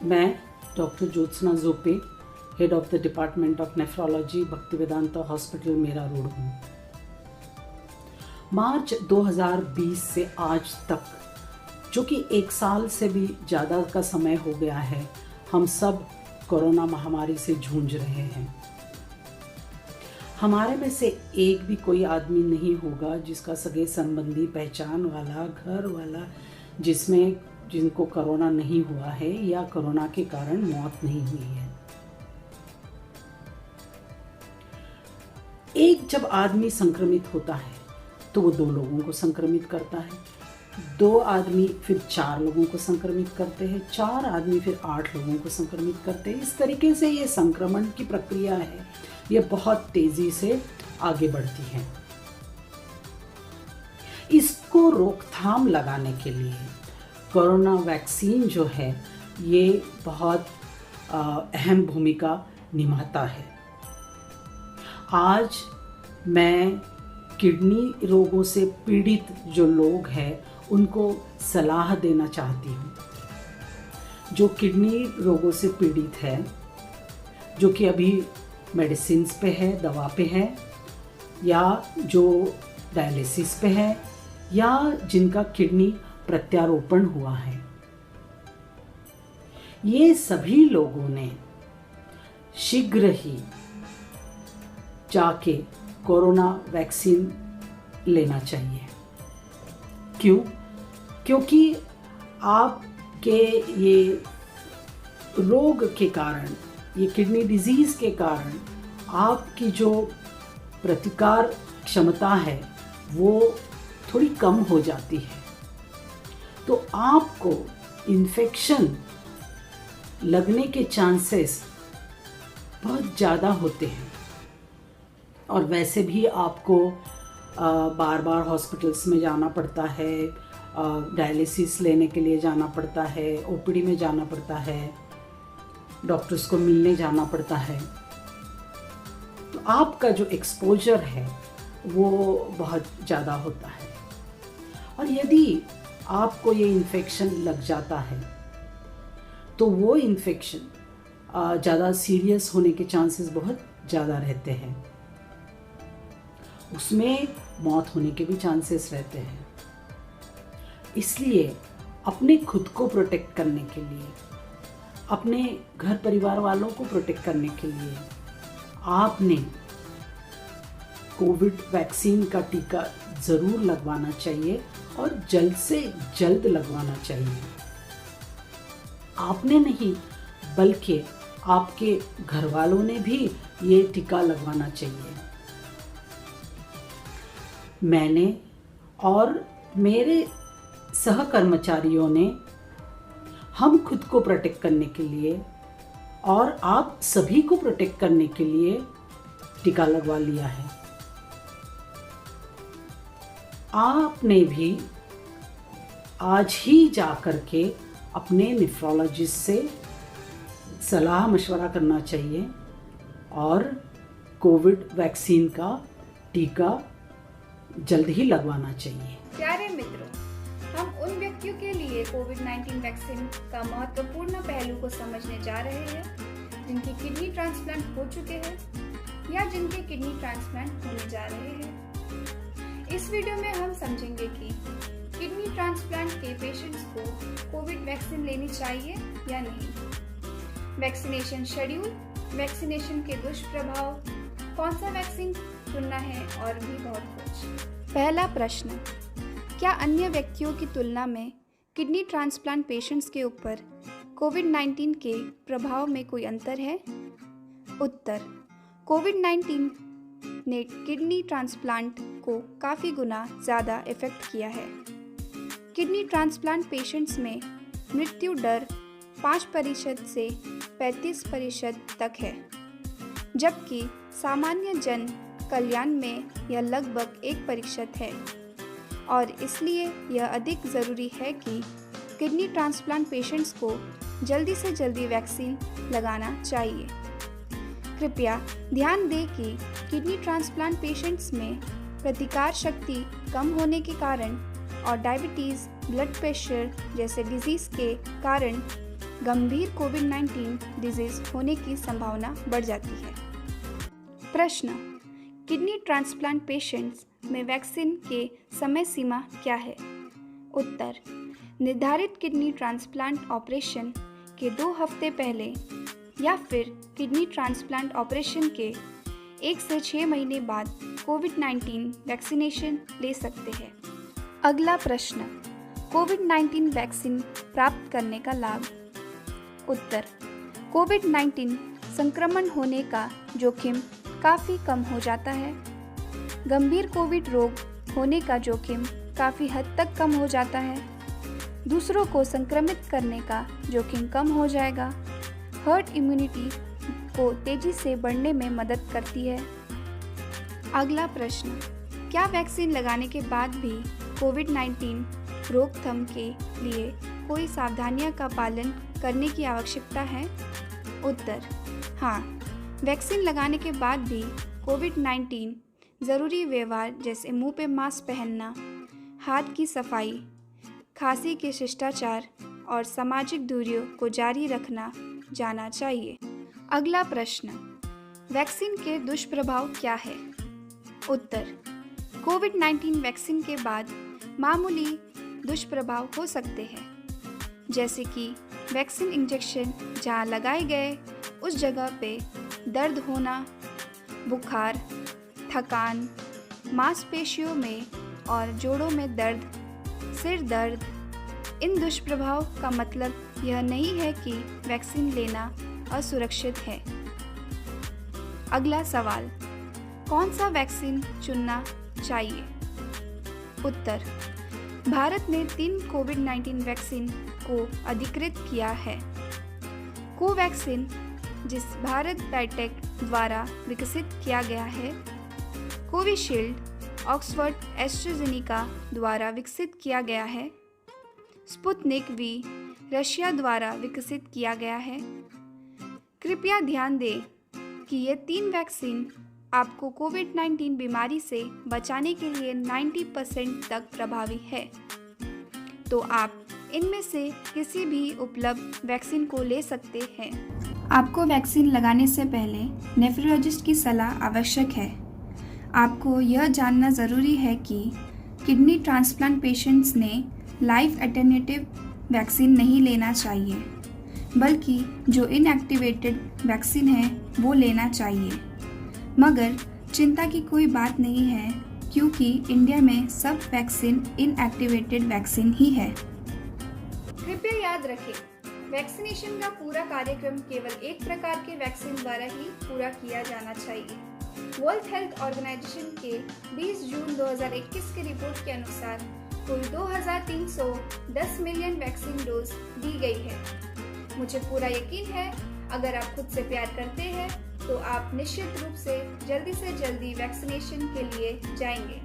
मैं doctor Jyotsna Jope, head of the department of nephrology, Bhaktivedanta hospital, Mira road हूँ। March 2020 से आज तक, जो कि 1 साल से भी ज़्यादा का समय हो गया है, हम सब कोरोना महामारी से जूझ रहे हैं। हमारे में से एक भी कोई आदमी नहीं होगा जिसका सगे संबंधी, पहचान वाला, घर वाला जिनको कोरोना नहीं हुआ है या कोरोना के कारण मौत नहीं हुई है। एक जब आदमी संक्रमित होता है तो वो 2 लोगों को संक्रमित करता है, 2 आदमी फिर 4 लोगों को संक्रमित करते हैं, 4 आदमी फिर 8 लोगों को संक्रमित करते हैं। इस तरीके से ये संक्रमण की प्रक्रिया है, ये बहुत तेजी से आगे बढ़ती है। इसको रोकथाम लगाने के लिए कोरोना वैक्सीन जो है ये बहुत अहम भूमिका निभाता है। आज मैं किडनी रोगों से पीड़ित जो लोग हैं उनको सलाह देना चाहती हूँ। जो किडनी रोगों से पीड़ित है, जो कि अभी मेडिसिन पे है, दवा पे है, या जो डायलिसिस पे है, या जिनका किडनी प्रत्यारोपण हुआ है, ये सभी लोगों ने शीघ्र ही जाके कोरोना वैक्सीन लेना चाहिए। क्यों? क्योंकि आपके ये रोग के कारण, ये किडनी डिजीज़ के कारण आपकी जो प्रतिकार क्षमता है वो थोड़ी कम हो जाती है, तो आपको इन्फेक्शन लगने के चांसेस बहुत ज़्यादा होते हैं। और वैसे भी आपको बार बार हॉस्पिटल्स में जाना पड़ता है, डायलिसिस लेने के लिए जाना पड़ता है, ओपीडी में जाना पड़ता है, डॉक्टर्स को मिलने जाना पड़ता है। तो आपका जो एक्सपोजर है वो बहुत ज़्यादा होता है। और यदि आपको ये इन्फेक्शन लग जाता है तो वो इन्फेक्शन ज़्यादा सीरियस होने के चांसेस बहुत ज़्यादा रहते हैं, उसमें मौत होने के भी चांसेस रहते हैं। इसलिए अपने खुद को प्रोटेक्ट करने के लिए, अपने घर परिवार वालों को प्रोटेक्ट करने के लिए आपने कोविड वैक्सीन का टीका ज़रूर लगवाना चाहिए और जल्द से जल्द लगवाना चाहिए। आपने नहीं बल्कि आपके घर वालों ने भी ये टीका लगवाना चाहिए। मैंने और मेरे सहकर्मचारियों ने हम खुद को प्रोटेक्ट करने के लिए और आप सभी को प्रोटेक्ट करने के लिए टीका लगवा लिया है। आपने भी आज ही जा कर के अपने नेफ्रोलॉजिस्ट से सलाह मशवरा करना चाहिए और कोविड वैक्सीन का टीका जल्द ही लगवाना चाहिए। प्यारे मित्रों, हम उन व्यक्तियों के लिए कोविड-19 वैक्सीन का महत्वपूर्ण पहलू को समझने जा रहे हैं जिनकी किडनी ट्रांसप्लांट हो चुके हैं या जिनके किडनी ट्रांसप्लांट होने जा रहे हैं। इस वीडियो में हम समझेंगे कि किडनी ट्रांसप्लांट के पेशेंट्स को कोविड वैक्सीन लेनी चाहिए या नहीं, वैक्सीनेशन शेड्यूल, वैक्सीनेशन के दुष्प्रभाव, कौन सा वैक्सीन चुनना है और भी बहुत कुछ। पहला प्रश्न, क्या अन्य व्यक्तियों की तुलना में किडनी ट्रांसप्लांट पेशेंट्स के ऊपर कोविड-19 के प्रभाव में कोई अंतर है? उत्तर, कोविड-19 ने किडनी ट्रांसप्लांट को काफ़ी गुना ज़्यादा इफ़ेक्ट किया है। किडनी ट्रांसप्लांट पेशेंट्स में मृत्यु दर 5% से 35% तक है, जबकि सामान्य जन कल्याण में यह लगभग 1% है। और इसलिए यह अधिक ज़रूरी है कि किडनी ट्रांसप्लांट पेशेंट्स को जल्दी से जल्दी वैक्सीन लगाना चाहिए। कृपया ध्यान दें कि किडनी ट्रांसप्लांट पेशेंट्स में प्रतिकार शक्ति कम होने के कारण और डायबिटीज़, ब्लड प्रेशर जैसे डिजीज़ के कारण गंभीर कोविड-19 डिजीज होने की संभावना बढ़ जाती है। प्रश्न, किडनी ट्रांसप्लांट पेशेंट्स में वैक्सीन के समय सीमा क्या है? उत्तर, निर्धारित किडनी ट्रांसप्लांट ऑपरेशन के 2 हफ्ते पहले या फिर किडनी ट्रांसप्लांट ऑपरेशन के 1 से 6 महीने बाद कोविड-19 वैक्सीनेशन ले सकते हैं। अगला प्रश्न, कोविड-19 वैक्सीन प्राप्त करने का लाभ। उत्तर, कोविड-19 संक्रमण होने का जोखिम काफ़ी कम हो जाता है। गंभीर कोविड रोग होने का जोखिम काफ़ी हद तक कम हो जाता है। दूसरों को संक्रमित करने का जोखिम कम हो जाएगा। हर्ड इम्यूनिटी को तेजी से बढ़ने में मदद करती है। अगला प्रश्न, क्या वैक्सीन लगाने के बाद भी कोविड-19 रोकथाम के लिए कोई सावधानियों का पालन करने की आवश्यकता है? उत्तर, हाँ, वैक्सीन लगाने के बाद भी कोविड-19 ज़रूरी व्यवहार जैसे मुंह पे मास्क पहनना, हाथ की सफाई, खांसी के शिष्टाचार और सामाजिक दूरी को जारी रखना जाना चाहिए। अगला प्रश्न, वैक्सीन के दुष्प्रभाव क्या है? उत्तर, कोविड-19 वैक्सीन के बाद मामूली दुष्प्रभाव हो सकते हैं, जैसे कि वैक्सीन इंजेक्शन जहां लगाए गए उस जगह पे दर्द होना, बुखार, थकान, मांसपेशियों में और जोड़ों में दर्द, सिर दर्द। इन दुष्प्रभाव का मतलब यह नहीं है कि वैक्सीन लेना असुरक्षित है। अगला सवाल, कौन सा वैक्सीन चुनना चाहिए? उत्तर, भारत ने 3 कोविड-19 वैक्सीन को अधिकृत किया है। कोवैक्सीन, जिस भारत बायोटेक द्वारा विकसित किया गया है, कोविशील्ड, ऑक्सफोर्ड एस्ट्राजेनेका द्वारा विकसित किया गया है, स्पुतनिक वी, रशिया द्वारा विकसित किया गया है। कृपया ध्यान दें कि ये 3 वैक्सीन आपको कोविड-19 बीमारी से बचाने के लिए 90% तक प्रभावी है। तो आप इनमें से किसी भी उपलब्ध वैक्सीन को ले सकते हैं। आपको वैक्सीन लगाने से पहले नेफ्रोलॉजिस्ट की सलाह आवश्यक है। आपको यह जानना ज़रूरी है कि किडनी ट्रांसप्लांट पेशेंट्स ने लाइफ अल्टरनेटिव वैक्सीन नहीं लेना चाहिए, बल्कि जो इनएक्टिवेटेड वैक्सीन है वो लेना चाहिए। मगर चिंता की कोई बात नहीं है, क्योंकि इंडिया में सब वैक्सीन इनएक्टिवेटेड वैक्सीन ही है। कृपया याद रखें, वैक्सीनेशन का पूरा कार्यक्रम केवल एक प्रकार के वैक्सीन द्वारा ही पूरा किया जाना चाहिए। वर्ल्ड हेल्थ ऑर्गेनाइजेशन के 20 जून 2021 की रिपोर्ट के अनुसार कुल 2310 मिलियन वैक्सीन डोज दी गई है। मुझे पूरा यकीन है, अगर आप खुद से प्यार करते हैं तो आप निश्चित रूप से जल्दी वैक्सीनेशन के लिए जाएंगे।